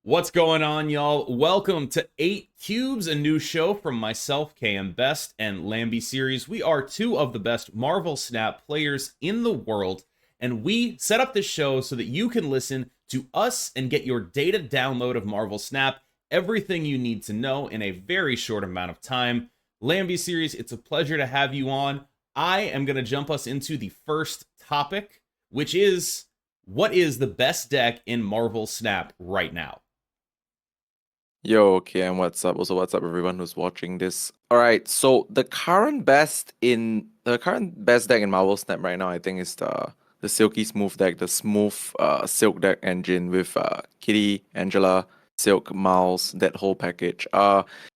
What's going on, y'all? Welcome to 8 Cubes, a new show from myself, KM Best, and Lambyseries. We are two of the best Marvel Snap players in the world, and we set up this show so that you can listen to us and get your data download of Marvel Snap, everything you need to know in a very short amount of time. Lambyseries, it's a pleasure to have you on. I am going to jump us into the first topic, which is what is the best deck in Marvel Snap right now? Yo, okay, and what's up? Also, what's up, everyone who's watching this? All right, so the current best deck in Marvel Snap right now, I think, is the Silky Smooth deck, the smooth Silk deck engine with Kitty, Angela, Silk, Miles, that whole package.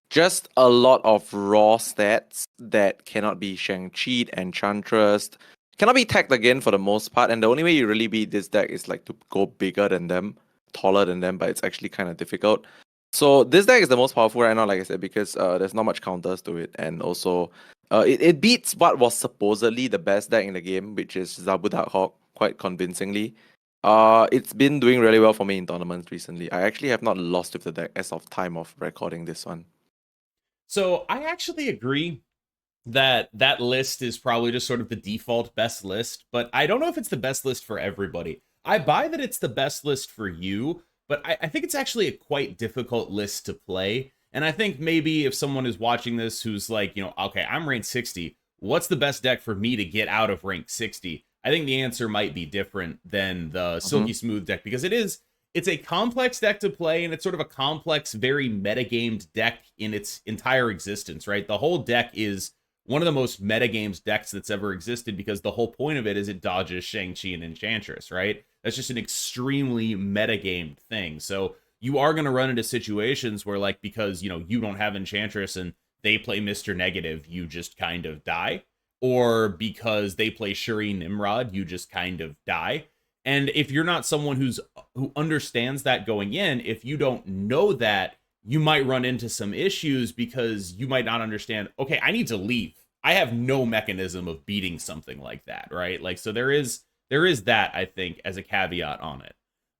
Just a lot of raw stats that cannot be Shang-Chi, Enchantress, cannot be tagged again for the most part, and the only way you really beat this deck is like to go bigger than them, taller than them, but it's actually kind of difficult. So this deck is the most powerful right now, like I said, because there's not much counters to it, and also it beats what was supposedly the best deck in the game, which is Zabu Darkhawk, quite convincingly. It's been doing really well for me in tournaments recently. I actually have not lost with the deck as of time of recording this one. So I actually agree that that list is probably just sort of the default best list, but I don't know if it's the best list for everybody. I buy that it's the best list for you, but I think it's actually a quite difficult list to play. And I think maybe if someone is watching this who's like, okay, I'm ranked 60, what's the best deck for me to get out of rank 60? I think the answer might be different than the Mm-hmm. Silky Smooth deck because it's a complex deck to play, and it's sort of a complex, very metagamed deck in its entire existence, right? The whole deck is one of the most metagames decks that's ever existed because the whole point of it is it dodges Shang-Chi and Enchantress, right? That's just an extremely metagamed thing. So you are going to run into situations where, like, because, you don't have Enchantress and they play Mr. Negative, you just kind of die. Or because they play Shuri Nimrod, you just kind of die. And if you're not someone who understands that going in, if you don't know that, you might run into some issues because you might not understand, okay, I need to leave. I have no mechanism of beating something like that, right? Like, so there is that, I think, as a caveat on it.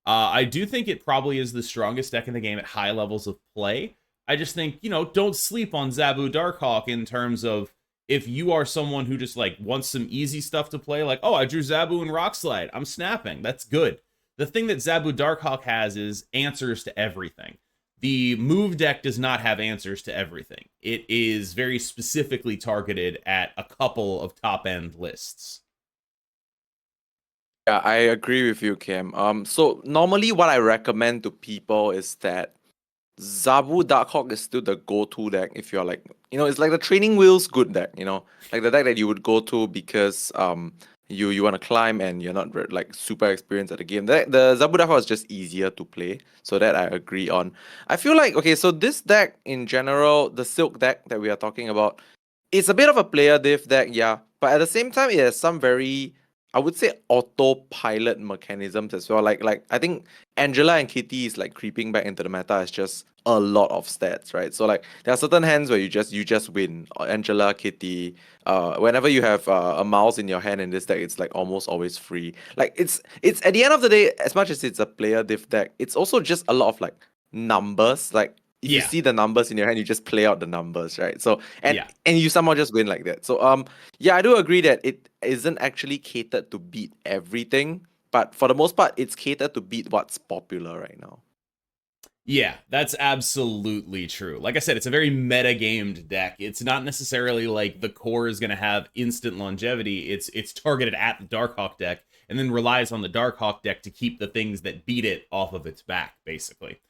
I do think it probably is the strongest deck in the game at high levels of play. I just think, don't sleep on Zabu Darkhawk in terms of if you are someone who just like wants some easy stuff to play, like, oh, I drew Zabu and Rock Slide, I'm snapping. That's good. The thing that Zabu Darkhawk has is answers to everything. The move deck does not have answers to everything. It is very specifically targeted at a couple of top end lists. Yeah, I agree with you, Kim. So normally what I recommend to people is that Zabu Darkhawk is still the go-to deck if you're like, it's like the training wheels good deck, like the deck that you would go to because you want to climb and you're not like super experienced at the game. The Zabu Darkhawk is just easier to play, so that I agree on. I feel like, okay, so this deck in general, the Silk deck that we are talking about, it's a bit of a player diff deck, yeah, but at the same time it has some very, I would say, autopilot mechanisms as well. Like I think Angela and Kitty is like creeping back into the meta as just a lot of stats, right? So like there are certain hands where you just win. Angela, Kitty, whenever you have a mouse in your hand in this deck, it's like almost always free. Like it's at the end of the day, as much as it's a player diff deck, it's also just a lot of like numbers. Like if you Yeah, see the numbers in your hand, you just play out the numbers, right? So and yeah. and you somehow just win like that. So yeah, I do agree that it isn't actually catered to beat everything, but for the most part, it's catered to beat what's popular right now. Yeah, that's absolutely true. Like I said, it's a very meta-gamed deck. It's not necessarily like the core is going to have instant longevity. It's targeted at the Darkhawk deck and then relies on the Darkhawk deck to keep the things that beat it off of its back, basically.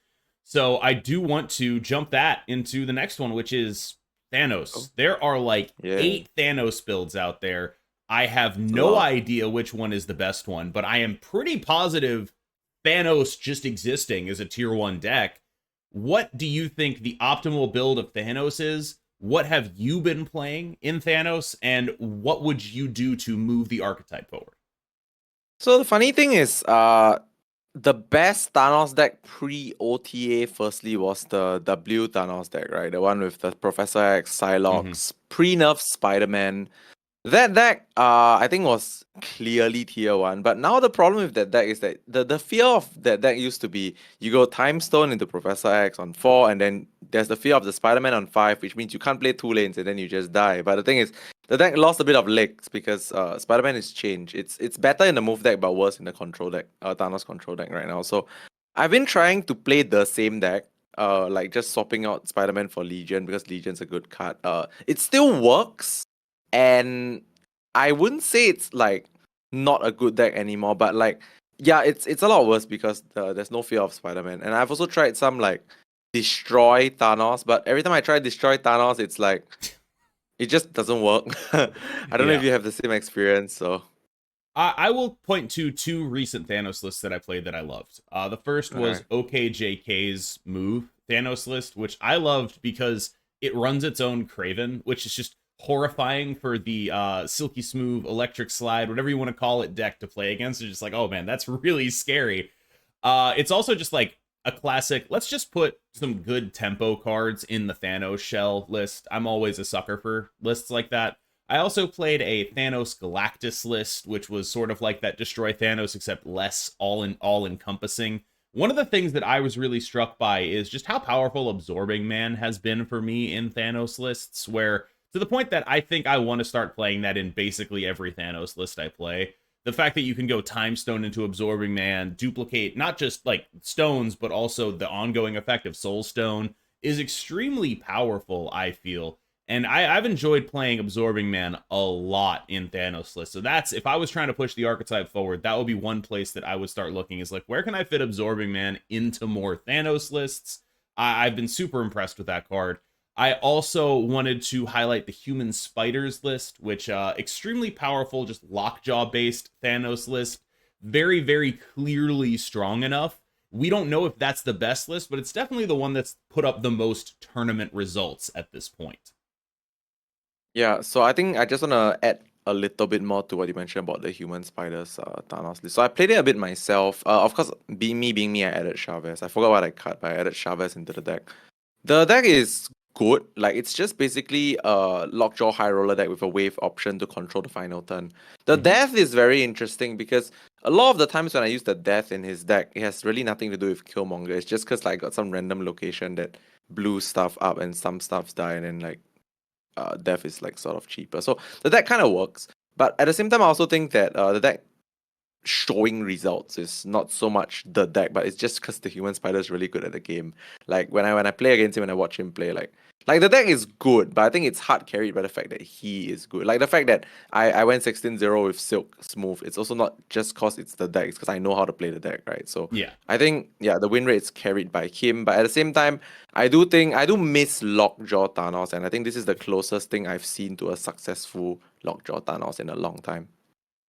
So I do want to jump that into the next one, which is Oh, Thanos. There are like yeah, 8 Thanos builds out there. I have it's a no lot. idea which one is the best one, but I am pretty positive Thanos just existing as a tier 1 deck. What do you think the optimal build of Thanos is? What have you been playing in Thanos? And what would you do to move the archetype forward? So the funny thing is, the best Thanos deck pre-OTA firstly was the W Thanos deck, right? The one with the Professor X, Mm-hmm. Psylocke, pre-nerf Spider-Man, That deck, I think was clearly tier 1. But now the problem with that deck is that the fear of that deck used to be you go Time Stone into Professor X on 4, and then there's the fear of the Spider-Man on 5, which means you can't play 2 lanes and then you just die. But the thing is, the deck lost a bit of legs because Spider-Man is changed. It's better in the move deck, but worse in the control deck, Thanos control deck right now. So I've been trying to play the same deck. Like just swapping out Spider-Man for Legion because Legion's a good card. It still works, and I wouldn't say it's like not a good deck anymore, but like yeah, it's a lot worse because there's no fear of Spider-Man. And I've also tried some like destroy Thanos, but every time I try destroy Thanos, it's like it just doesn't work. I don't know if you have the same experience. So I will point to 2 recent Thanos lists that I played that I loved. The first was OKJK's move Thanos list, which I loved because it runs its own Craven, which is just horrifying for the Silky Smooth, Electric Slide, whatever you want to call it, deck to play against. It's just like, oh man, that's really scary. It's also just like a classic, let's just put some good tempo cards in the Thanos shell list. I'm always a sucker for lists like that. I also played a Thanos Galactus list, which was sort of like that Destroy Thanos, except less all-encompassing. One of the things that I was really struck by is just how powerful Absorbing Man has been for me in Thanos lists, where to the point that I think I want to start playing that in basically every Thanos list I play. The fact that you can go Time Stone into Absorbing Man, duplicate not just like stones, but also the ongoing effect of Soul Stone is extremely powerful, I feel. And I've enjoyed playing Absorbing Man a lot in Thanos lists. So that's, if I was trying to push the archetype forward, that would be one place that I would start looking, is like, where can I fit Absorbing Man into more Thanos lists? I've been super impressed with that card. I also wanted to highlight the Human Spiders list, which extremely powerful, just lockjaw-based Thanos list. Very, very clearly strong enough. We don't know if that's the best list, but it's definitely the one that's put up the most tournament results at this point. yeah, so I think I just want to add a little bit more to what you mentioned about the Human Spiders Thanos list. So I played it a bit myself. Of course, being me, I added Chavez. I forgot what I cut, but I added Chavez into the deck. The deck is good. Like, it's just basically a Lockjaw High Roller deck with a wave option to control the final turn. The death is very interesting because a lot of the times when I use the death in his deck, it has really nothing to do with Killmonger. It's just because like, I got some random location that blew stuff up and some stuffs die, and then like death is like sort of cheaper. So the deck kind of works. But at the same time, I also think that the deck showing results is not so much the deck, but it's just because the Human Spider is really good at the game. Like when I play against him and I watch him play, like the deck is good, but I think it's hard carried by the fact that he is good. Like the fact that I went 16-0 with Silk Smooth, it's also not just cause it's the deck, it's because I know how to play the deck, right? So Yeah. I think the win rate is carried by him, but at the same time, I do miss Lockjaw Thanos, and I think this is the closest thing I've seen to a successful Lockjaw Thanos in a long time.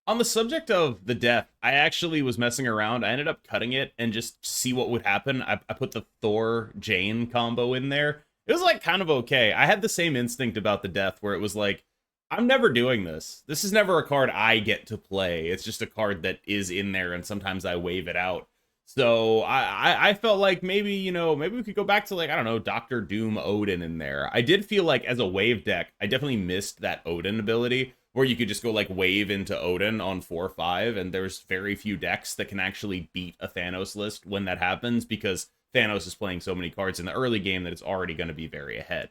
On the subject of the death, I actually was messing around. I ended up cutting it and just see what would happen. I put the Thor Jane combo in there. It was like kind of okay. I had the same instinct about the death where it was like, I'm never doing this. This is never a card I get to play. It's just a card that is in there, and sometimes I wave it out. So I felt like maybe, maybe we could go back to like, I don't know, Doctor Doom Odin in there. I did feel like as a wave deck, I definitely missed that Odin ability where you could just go like wave into Odin on 4/5, and there's very few decks that can actually beat a Thanos list when that happens, because Thanos is playing so many cards in the early game that it's already going to be very ahead.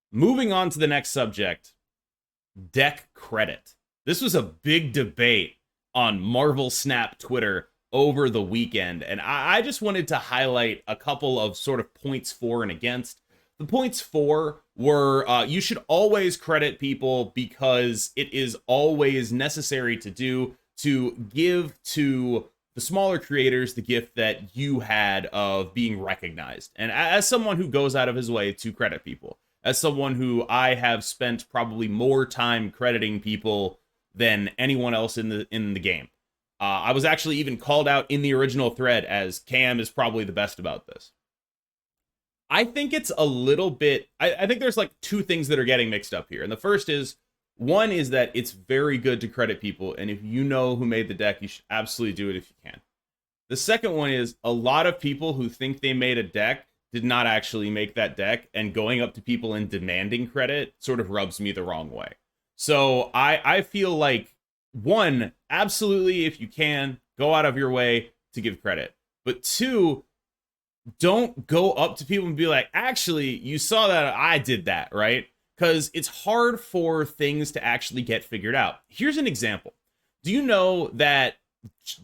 Moving on to the next subject, deck credit. This was a big debate on Marvel Snap Twitter over the weekend, and I just wanted to highlight a couple of sort of points for and against. The points for were you should always credit people because it is always necessary to do, to give to the smaller creators the gift that you had of being recognized. And as someone who goes out of his way to credit people, as someone who I have spent probably more time crediting people than anyone else in the game. I was actually even called out in the original thread as Cam is probably the best about this. I think it's a little bit, I think there's like two things that are getting mixed up here. And the first is, one is that it's very good to credit people, and if you know who made the deck, you should absolutely do it if you can. The second one is, a lot of people who think they made a deck did not actually make that deck, and going up to people and demanding credit sort of rubs me the wrong way. So I feel like, one, absolutely, if you can, go out of your way to give credit. But two, don't go up to people and be like, actually, you saw that I did that, right? Because it's hard for things to actually get figured out. Here's an example. Do you know that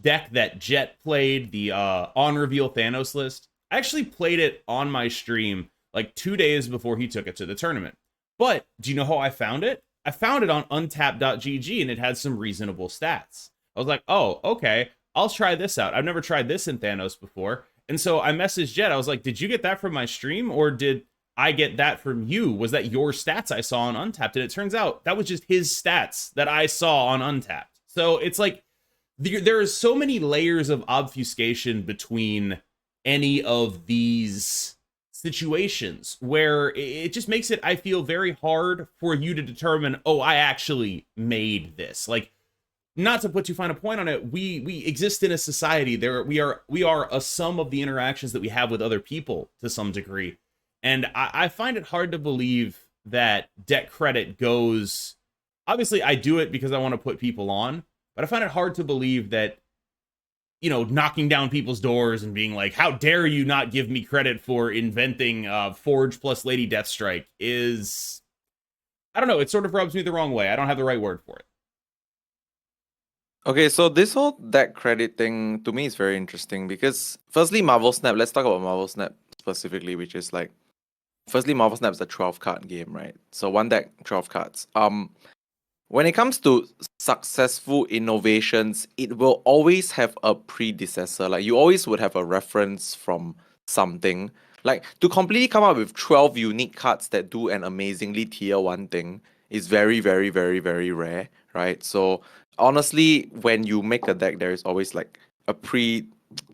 deck that Jet played, the on reveal Thanos list? I actually played it on my stream like 2 days before he took it to the tournament. But do you know how I found it? I found it on untap.gg and it had some reasonable stats. I was like, oh, okay, I'll try this out. I've never tried this in Thanos before. And so I messaged Jet. I was like, did you get that from my stream or did I get that from you? Was that your stats I saw on Untapped? And it turns out that was just his stats that I saw on Untapped. So it's like there are so many layers of obfuscation between any of these situations where it just makes it, I feel, very hard for you to determine, oh, I actually made this. Like, not to put too fine a point on it, we exist in a society. We are a sum of the interactions that we have with other people to some degree. And I find it hard to believe that deck credit goes, obviously I do it because I want to put people on, but I find it hard to believe that, you know, knocking down people's doors and being like, how dare you not give me credit for inventing Forge plus Lady Deathstrike is, I don't know, it sort of rubs me the wrong way. I don't have the right word for it. Okay, so this whole deck credit thing to me is very interesting because firstly, Marvel Snap, let's talk about Marvel Snap specifically, which is like, firstly, Marvel Snap is a 12 card game, right? So one deck, 12 cards. When it comes to successful innovations, it will always have a predecessor. Like you always would have a reference from something. Like to completely come up with 12 unique cards that do an amazingly tier 1 thing is very, very, very, very rare, right? So honestly, when you make a deck, there is always like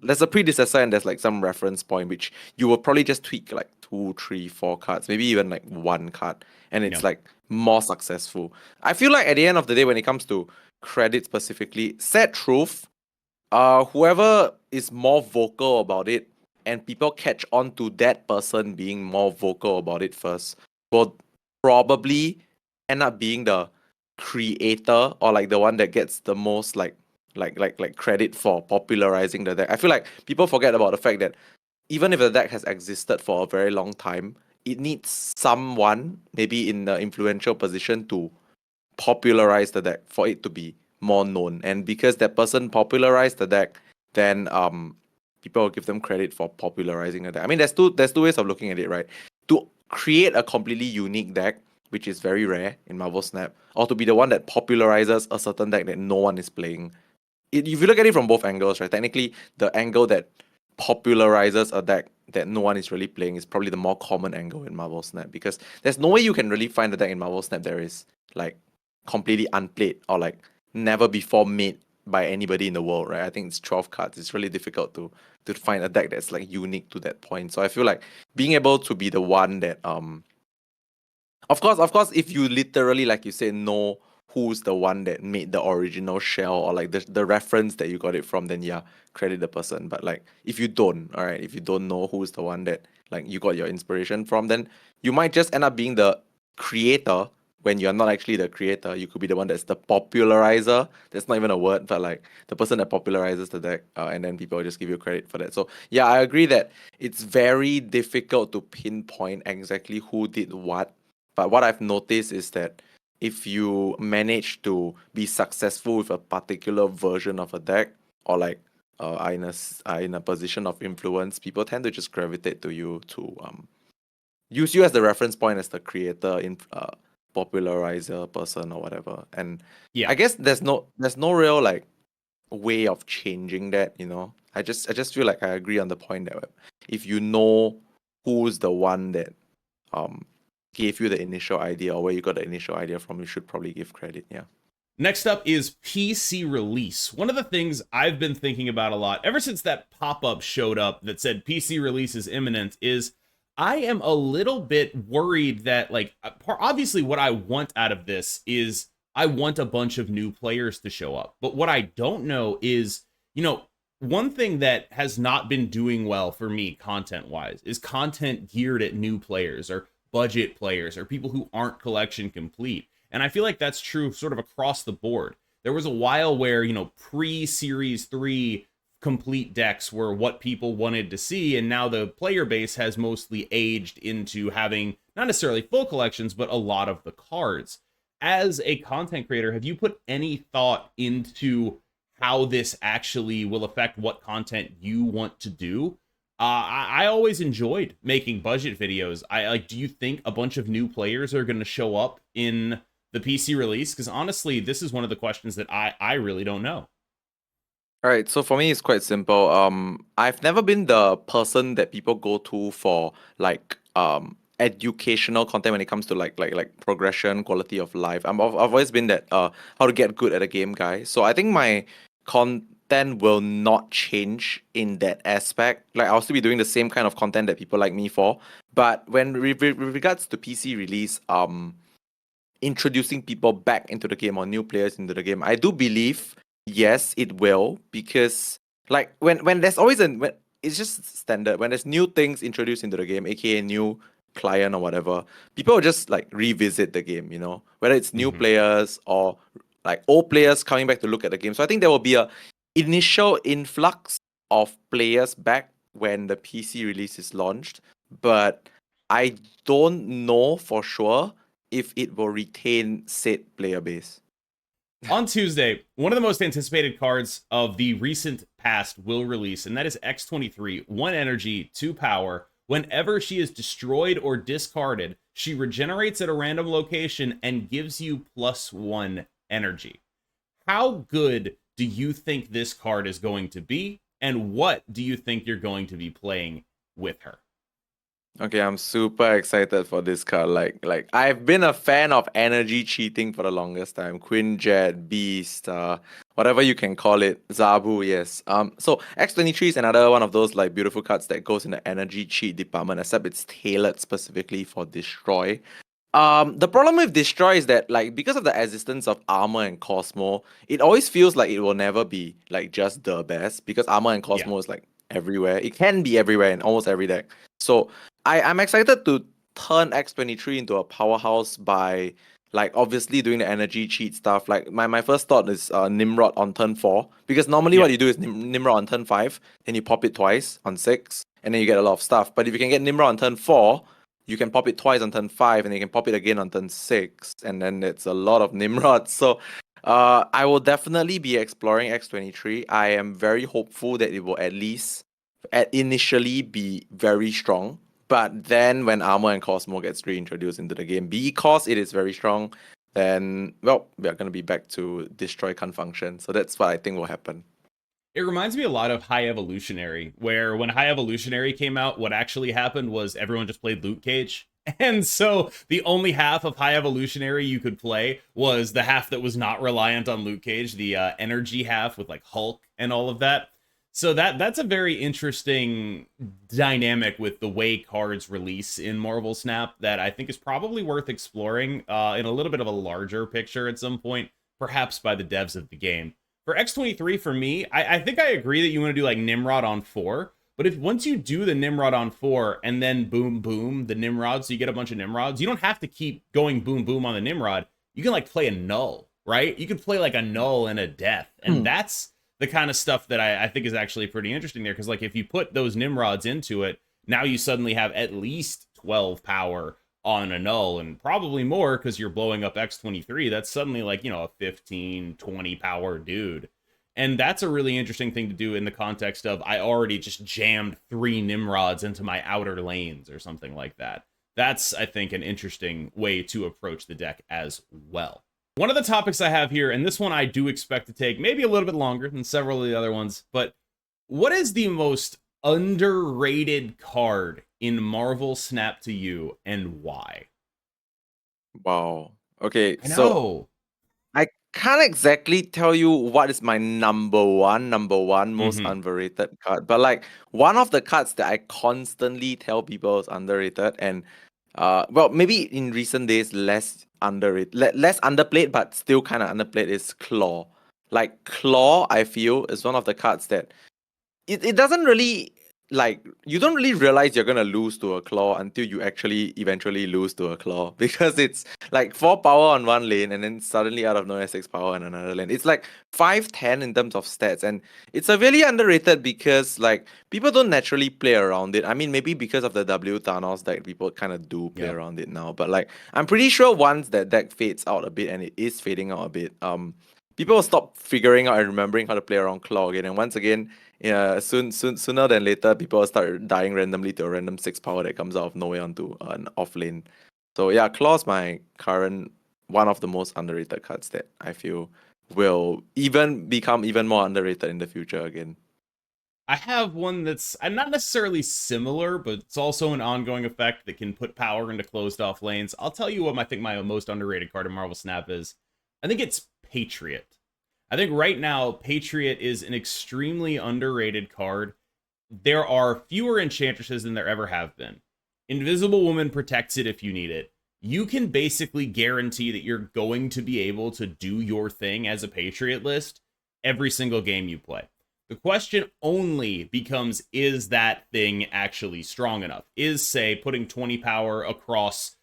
there's a predecessor and there's like some reference point which you will probably just tweak like 2, 3, 4 cards, maybe even like 1 card, and it's like more successful. I feel like at the end of the day, when it comes to credit specifically, sad truth, whoever is more vocal about it and people catch on to that person being more vocal about it first will probably end up being the creator or like the one that gets the most like credit for popularizing the deck. I feel like people forget about the fact that even if the deck has existed for a very long time, it needs someone maybe in the influential position to popularize the deck for it to be more known. And because that person popularized the deck, then people will give them credit for popularizing the deck. I mean, there's two ways of looking at it, right? To create a completely unique deck, which is very rare in Marvel Snap, or to be the one that popularizes a certain deck that no one is playing. If you look at it from both angles, right? Technically, the angle that popularizes a deck that no one is really playing is probably the more common angle in Marvel Snap, because there's no way you can really find a deck in Marvel Snap that is like completely unplayed or like never before made by anybody in the world, right? I think it's 12 cards. It's really difficult to find a deck that's like unique to that point. So I feel like being able to be the one that of course, if you literally, like you said, know who's the one that made the original shell or like the reference that you got it from, then yeah, credit the person. But like if you don't, all right, if you don't know who's the one that like you got your inspiration from, then you might just end up being the creator when you're not actually the creator. You could be the one that's the popularizer. That's not even a word, but like the person that popularizes the deck, and then people just give you credit for that. So yeah, I agree that it's very difficult to pinpoint exactly who did what. But what I've noticed is that if you manage to be successful with a particular version of a deck, or like are in a position of influence, people tend to just gravitate to you to use you as the reference point, as the creator, popularizer person or whatever. And Yeah. I guess there's no real like way of changing that, you know. I just feel like I agree on the point that if you know who's the one that gave you the initial idea or where you got the initial idea from, you should probably give credit. Yeah. Next up is PC release. One of the things I've been thinking about a lot ever since that pop-up showed up that said PC release is imminent is I am a little bit worried that, like, obviously what I want out of this is I want a bunch of new players to show up. But what I don't know is, you know, one thing that has not been doing well for me content-wise is content geared at new players or budget players or people who aren't collection complete. And I feel like that's true sort of across the board. There was a while where, pre-Series 3 complete decks were what people wanted to see, and now the player base has mostly aged into having not necessarily full collections, but a lot of the cards. As a content creator, have you put any thought into how this actually will affect what content you want to do? I always enjoyed making budget videos. Do you think a bunch of new players are going to show up in the PC release? Because honestly, this is one of the questions that I really don't know. All right, so for me, it's quite simple. I've never been the person that people go to for educational content when it comes to like progression, quality of life. I've always been that how to get good at a game guy. So I think my content will not change in that aspect. Like I'll still be doing the same kind of content that people like me for. But when with regards to PC release, introducing people back into the game or new players into the game, I do believe yes, it will, because like when there's always it's just standard when there's new things introduced into the game, aka new client or whatever, people will just like revisit the game, whether it's new players or like old players coming back to look at the game. So I think there will be a initial influx of players back when the PC release is launched, but I don't know for sure if it will retain said player base. On Tuesday, one of the most anticipated cards of the recent past will release, and that is X-23, 1 energy, 2 power. Whenever she is destroyed or discarded, she regenerates at a random location and gives you +1 energy. How good do you think this card is going to be, and what do you think you're going to be playing with her? Okay, I'm super excited for this card. Like I've been a fan of energy cheating for the longest time. Quinjet, Beast, whatever you can call it. Zabu, yes. So X-23 is another one of those like beautiful cards that goes in the energy cheat department, except it's tailored specifically for destroy. The problem with destroy is that like because of the existence of armor and Cosmo, it always feels like it will never be like just the best, because armor and Cosmo is like everywhere. It can be everywhere in almost every deck. So I'm excited to turn X-23 into a powerhouse by like obviously doing the energy cheat stuff. Like my first thought is Nimrod on turn 4, because normally what you do is Nimrod on turn 5, then you pop it twice on 6, and then you get a lot of stuff. But if you can get Nimrod on turn 4, you can pop it twice on turn 5, and you can pop it again on turn 6, and then it's a lot of Nimrods. So I will definitely be exploring X-23. I am very hopeful that it will at least initially be very strong. But then when Armor and Cosmo gets reintroduced into the game, because it is very strong, then, well, we are going to be back to Destroy Can't Function. So that's what I think will happen. It reminds me a lot of High Evolutionary, where when High Evolutionary came out, what actually happened was everyone just played Loot Cage. And so the only half of High Evolutionary you could play was the half that was not reliant on Loot Cage, the energy half with like Hulk and all of that. So that's a very interesting dynamic with the way cards release in Marvel Snap that I think is probably worth exploring in a little bit of a larger picture at some point, perhaps by the devs of the game. For X-23, for me, I think I agree that you want to do like Nimrod on 4, but if once you do the Nimrod on 4 and then boom, boom, the Nimrod, so you get a bunch of Nimrods, you don't have to keep going boom, boom on the Nimrod. You can like play a null, right? You can play like a null and a death, and that's the kind of stuff that I think is actually pretty interesting there, because like if you put those Nimrods into it, now you suddenly have at least 12 power on a null, and probably more because you're blowing up X-23. That's suddenly like, a 15, 20 power dude. And that's a really interesting thing to do in the context of I already just jammed 3 Nimrods into my outer lanes or something like that. That's, I think, an interesting way to approach the deck as well. One of the topics I have here, and this one I do expect to take maybe a little bit longer than several of the other ones, but what is the most underrated card in Marvel Snap to you, and why? Wow. Okay, I know. so I can't exactly tell you what is my number one most underrated card, but like one of the cards that I constantly tell people is underrated, and well, maybe in recent days less underrated, less underplayed, but still kind of underplayed, is Claw. Like Claw, I feel is one of the cards that it doesn't really like you don't really realize you're gonna lose to a claw until you actually eventually lose to a claw because it's like 4 power on one lane and then suddenly out of nowhere 6 power on another lane. It's like 5-10 in terms of stats, and it's severely underrated because like people don't naturally play around it. I mean, maybe because of the W Thanos deck, people kind of do play Yep. around it now. But like I'm pretty sure once that deck fades out a bit, and it is fading out a bit, people will stop figuring out and remembering how to play around claw again. And once again, yeah, sooner than later, people will start dying randomly to a random 6 power that comes out of nowhere onto an off lane. So yeah, Claw's my current one of the most underrated cards that I feel will even become even more underrated in the future again. I have one that's not necessarily similar, but it's also an ongoing effect that can put power into closed off lanes. I'll tell you what I think my most underrated card in Marvel Snap is. I think it's Patriot. I think right now, Patriot is an extremely underrated card. There are fewer enchantresses than there ever have been. Invisible Woman protects it if you need it. You can basically guarantee that you're going to be able to do your thing as a Patriot list every single game you play. The question only becomes, is that thing actually strong enough? Is, say, putting 20 power across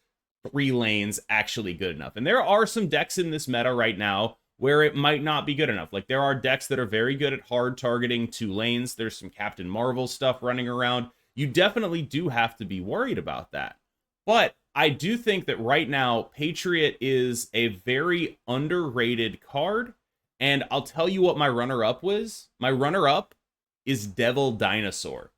3 lanes actually good enough? And there are some decks in this meta right now where it might not be good enough. Like, there are decks that are very good at hard targeting 2 lanes. There's some Captain Marvel stuff running around. You definitely do have to be worried about that. But I do think that right now, Patriot is a very underrated card. And I'll tell you what my runner-up was. My runner-up is Devil Dinosaur.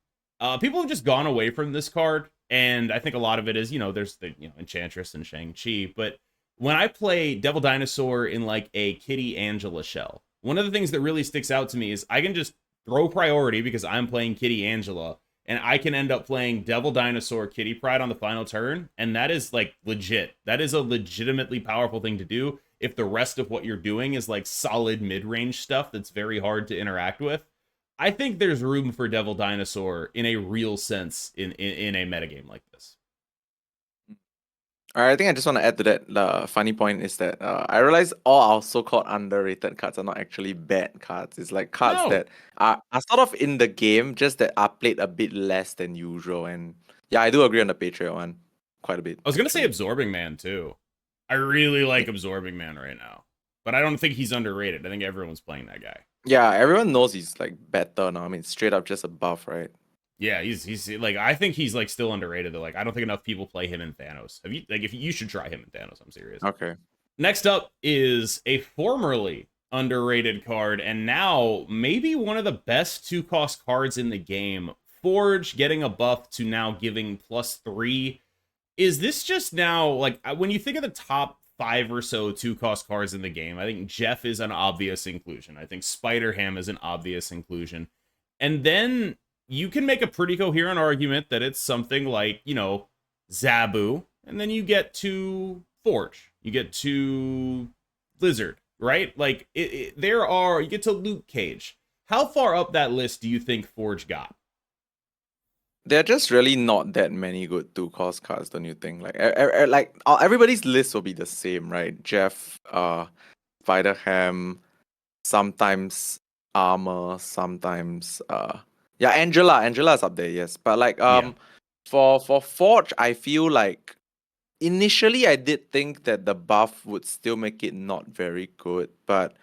People have just gone away from this card, and I think a lot of it is, there's the Enchantress and Shang-Chi, but when I play Devil Dinosaur in like a Kitty Angela shell, one of the things that really sticks out to me is I can just throw priority because I'm playing Kitty Angela, and I can end up playing Devil Dinosaur Kitty Pride on the final turn, and that is like legit. That is a legitimately powerful thing to do if the rest of what you're doing is like solid mid-range stuff that's very hard to interact with. I think there's room for Devil Dinosaur in a real sense in a metagame like this. All right, I think I just want to add to that. The funny point is that I realize all our so-called underrated cards are not actually bad cards. It's like cards No, that are sort of in the game, just that are played a bit less than usual. And yeah, I do agree on the Patriot one quite a bit, I was gonna say actually. Absorbing Man too. I really Yeah, like Absorbing Man right now, but I don't think he's underrated. I think everyone's playing that guy. yeah, everyone knows he's like better now. I mean, straight up just a buff, right? Yeah, he's like, I think he's like still underrated though. Like, I don't think enough people play him in Thanos. Have you, like, if you should try him in Thanos? I'm serious. Okay. Next up is a formerly underrated card, and now maybe one of the best 2-cost cards in the game. Forge getting a buff to now giving +3. Is this just now, like, when you think of the top 5 or so 2-cost cards in the game, I think Jeff is an obvious inclusion. I think Spider Ham is an obvious inclusion. And then you can make a pretty coherent argument that it's something like, Zabu, and then you get to Forge, you get to Lizard, right? Like, you get to Luke Cage. How far up that list do you think Forge got? There are just really not that many good two-cost cards, don't you think? Like, everybody's list will be the same, right? Jeff, Spider Ham, sometimes Armor, sometimes yeah, Angela's up there, yes. But like Yeah. for Forge, I feel like initially I did think that the buff would still make it not very good, but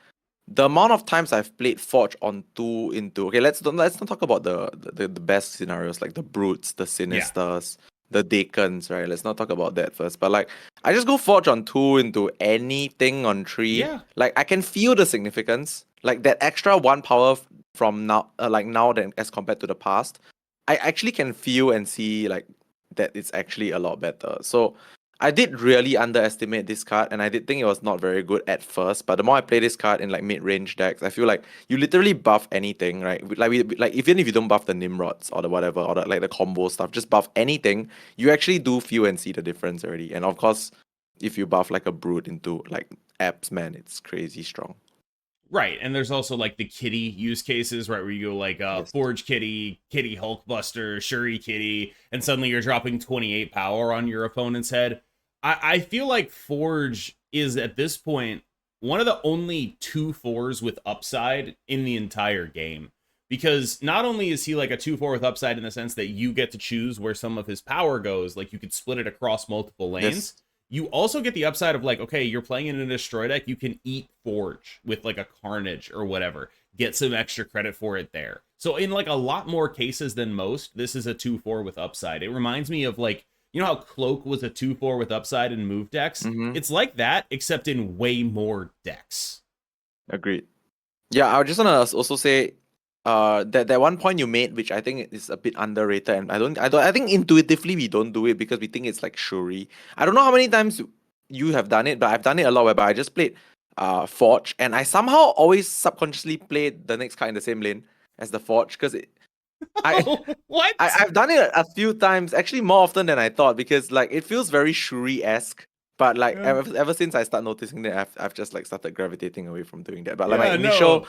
the amount of times I've played Forge on 2 into, okay, let's not talk about the best scenarios like the Brutes, the Yeah. Sinisters, the Dakons, right? Let's not talk about that first. But like I just go Forge on 2 into anything on 3. Yeah. Like I can feel the significance. Like that extra 1 power from now, like now than as compared to the past. I actually can feel and see like that it's actually a lot better. So I did really underestimate this card, and I did think it was not very good at first. But the more I play this card in like mid-range decks, I feel like you literally buff anything, right? Like even if you don't buff the Nimrods or the whatever or the, like the combo stuff, just buff anything. You actually do feel and see the difference already. And of course, if you buff like a Brute into like apps, man, it's crazy strong. Right, and there's also like the kitty use cases, right, where you go like Yes. Forge Kitty, Kitty Hulkbuster, Shuri Kitty, and suddenly you're dropping 28 power on your opponent's head. I feel like Forge is at this point one of the only 2/4s with upside in the entire game. because not only is he like a 2/4 with upside in the sense that you get to choose where some of his power goes, like you could split it across multiple lanes. Yes. You also get the upside of like, okay, you're playing in a destroy deck, you can eat Forge with like a Carnage or whatever, get some extra credit for it there. So in like a lot more cases than most, this is a 2/4 with upside. It reminds me of like, you know how Cloak was a 2/4 with upside in move decks? Mm-hmm. It's like that, except in way more decks. Agreed. Yeah, I just want to also say that one point you made, which I think is a bit underrated, and I think intuitively we don't do it because we think it's like Shuri. I don't know how many times you have done it, but I've done it a lot whereby I just played Forge, and I somehow always subconsciously played the next card in the same lane as the Forge because I What? I've done it a few times, actually more often than I thought, because like it feels very Shuri-esque. But like Yeah. ever since I start noticing that, I've just like started gravitating away from doing that. But like my Yeah, initial, no.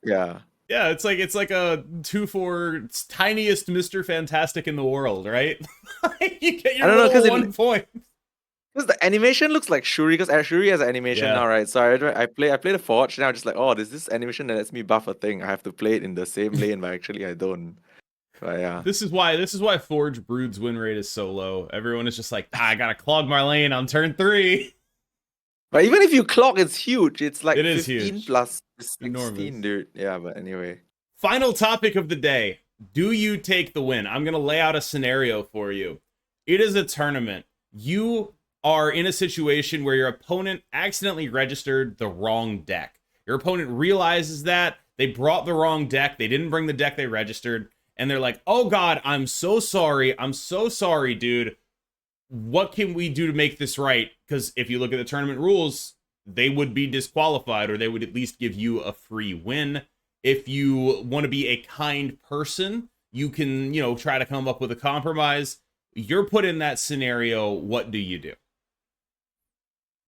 yeah. Yeah, it's like a 2/4 tiniest Mr. Fantastic in the world, right? You get I your don't know little 1 point. because the animation looks like Shuri, because Shuri has an animation Yeah. now, right? So I play the Forge, and I'm just like, oh, there's this animation that lets me buff a thing. I have to play it in the same lane, but actually I don't. But yeah. This is why Forge Brood's win rate is so low. Everyone is just like, I gotta clog my lane on turn 3. But even if you clock, it's huge. It's like It is 15 huge. plus Enormous. 16, dude. Yeah, but anyway. Final topic of the day. Do you take the win? I'm gonna lay out a scenario for you. It is a tournament. You are in a situation where your opponent accidentally registered the wrong deck. Your opponent realizes that they brought the wrong deck. They didn't bring the deck they registered. And they're like, oh God, I'm so sorry. I'm so sorry, dude. What can we do to make this right? Because if you look at the tournament rules, they would be disqualified, or they would at least give you a free win. If you want to be a kind person, you can, try to come up with a compromise. You're put in that scenario. What do you do?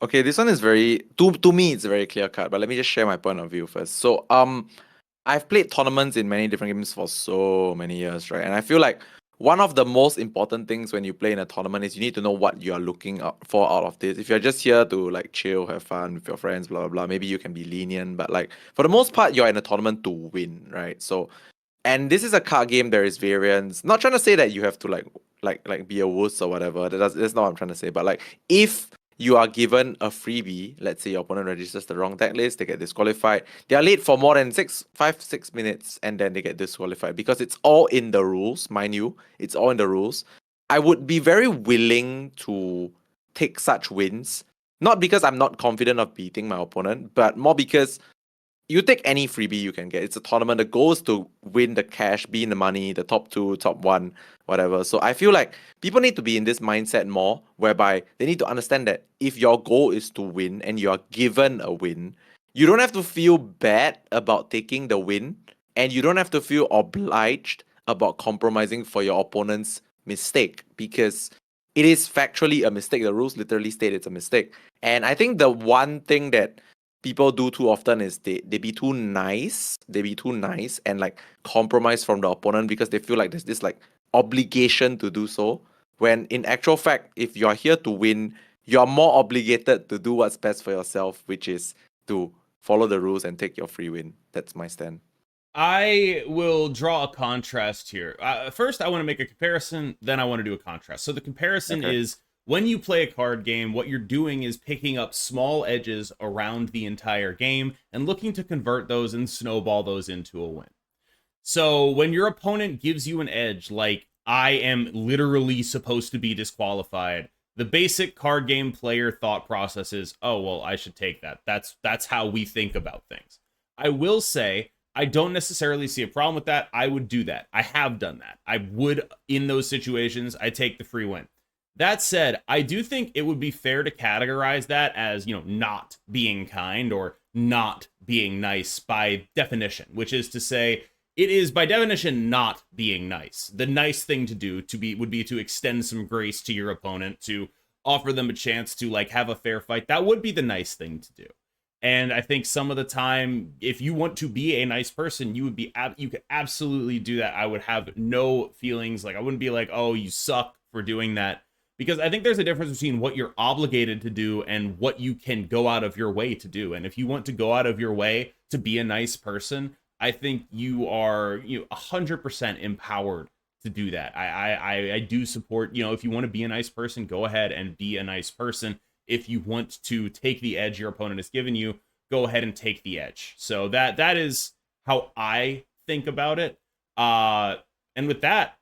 Okay, this one is very to me it's a very clear cut, but let me just share my point of view first. So I've played tournaments in many different games for so many years, right? And I feel like one of the most important things when you play in a tournament is you need to know what you are looking for out of this. If you're just here to like chill, have fun with your friends, blah blah blah, maybe you can be lenient, but like for the most part, you're in a tournament to win, right? So, and this is a card game. There is variance. Not trying to say that you have to like be a wuss or whatever. That's not what I'm trying to say. But like if you are given a freebie, let's say your opponent registers the wrong deck list, they get disqualified. They are late for more than 5-6 minutes, and then they get disqualified because it's all in the rules, mind you. It's all in the rules. I would be very willing to take such wins, not because I'm not confident of beating my opponent, but more because you take any freebie you can get. It's a tournament. The goal is to win the cash, be in the money, the top 2, top 1, whatever. So I feel like people need to be in this mindset more, whereby they need to understand that if your goal is to win and you are given a win, you don't have to feel bad about taking the win, and you don't have to feel obliged about compromising for your opponent's mistake, because it is factually a mistake. The rules literally state it's a mistake. And I think the one thing that people do too often is they be too nice. They be too nice and like compromise from the opponent because they feel like there's this like obligation to do so. When in actual fact, if you're here to win, you're more obligated to do what's best for yourself, which is to follow the rules and take your free win. That's my stand. I will draw a contrast here. First, I want to make a comparison, then I want to do a contrast. So the comparison is when you play a card game, what you're doing is picking up small edges around the entire game and looking to convert those and snowball those into a win. So when your opponent gives you an edge, like I am literally supposed to be disqualified, the basic card game player thought process is, oh, well, I should take that. That's how we think about things. I will say, I don't necessarily see a problem with that. I would do that. I have done that. I would, in those situations, I take the free win. That said, I do think it would be fair to categorize that as, not being kind or not being nice by definition, which is to say, it is by definition not being nice. The nice thing to do would be to extend some grace to your opponent, to offer them a chance to like have a fair fight. That would be the nice thing to do. And I think some of the time, if you want to be a nice person, you could absolutely do that. I would have no feelings. Like I wouldn't be like, oh, you suck for doing that. Because I think there's a difference between what you're obligated to do and what you can go out of your way to do. And if you want to go out of your way to be a nice person, I think you are 100% empowered to do that. I do support, if you want to be a nice person, go ahead and be a nice person. If you want to take the edge your opponent has given you, go ahead and take the edge. So that is how I think about it. And with that,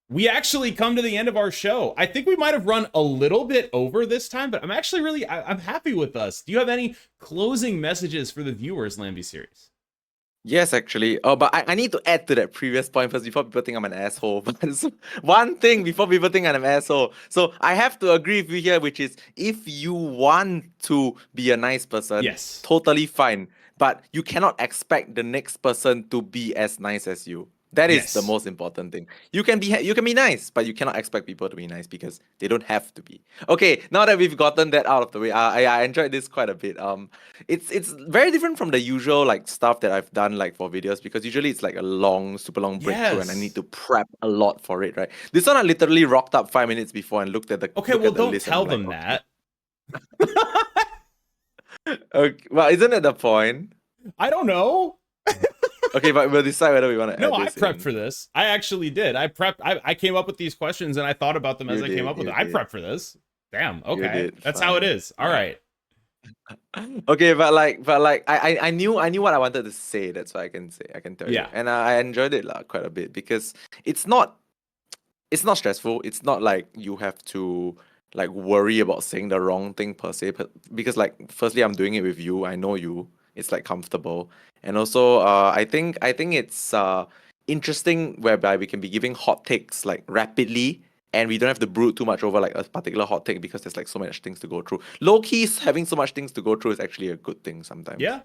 we actually come to the end of our show. I think we might have run a little bit over this time, but I'm actually I'm happy with us. Do you have any closing messages for the viewers, Lambyseries? Yes, actually. Oh, but I need to add to that previous point first before people think I'm an asshole. But it's one thing before people think I'm an asshole. So I have to agree with you here, which is if you want to be a nice person, Yes. totally fine. But you cannot expect the next person to be as nice as you. That is the Yes. most important thing. You can be nice, but you cannot expect people to be nice because they don't have to be. Okay, now that we've gotten that out of the way, I enjoyed this quite a bit. It's very different from the usual like stuff that I've done like for videos because usually it's like a long, super long breakthrough and I need Yes. to prep a lot for it, right? This one I literally rocked up 5 minutes before and looked at the Okay, well, the don't list and I'm tell like, them okay. that. Okay, well, isn't it the point? I don't know. Okay, but we'll decide whether we want to No, add I this prepped in. for this. I actually did. I prepped. I came up with these questions and I thought about them as You I came did, up with you them. I did, prepped for this. Damn. you Okay. did. That's how it Fine, is. All fine. right. Okay, but like I knew what I wanted to say. That's what I can tell you, Yeah. and I enjoyed it quite a bit because it's not stressful. It's not like you have to like worry about saying the wrong thing per se. Because like firstly, I'm doing it with you. I know you. It's like comfortable, and also I think it's interesting whereby we can be giving hot takes like rapidly. And we don't have to brood too much over like a particular hot take because there's like so much things to go through. Low keys having so much things to go through is actually a good thing sometimes. Yeah.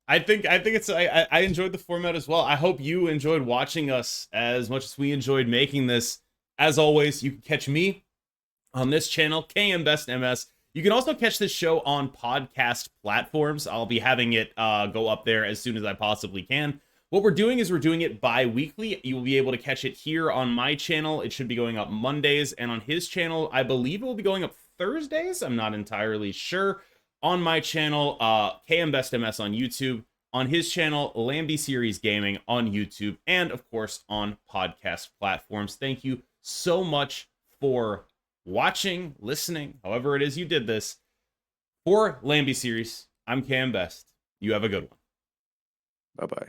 I think it's I enjoyed the format as well. I hope you enjoyed watching us as much as we enjoyed making this. As always, you can catch me on this channel, KM Best MS. You can also catch this show on podcast platforms. I'll be having it go up there as soon as I possibly can. What we're doing is we're doing it bi-weekly. You will be able to catch it here on my channel. It should be going up Mondays, and on his channel, I believe it will be going up Thursdays. I'm not entirely sure. On my channel, KM Best MS on YouTube. On his channel, Lambyseries Gaming on YouTube, and of course on podcast platforms. Thank you so much for watching, listening, however it is you did this. For Lambyseries, I'm Cam Best. You have a good one. Bye bye.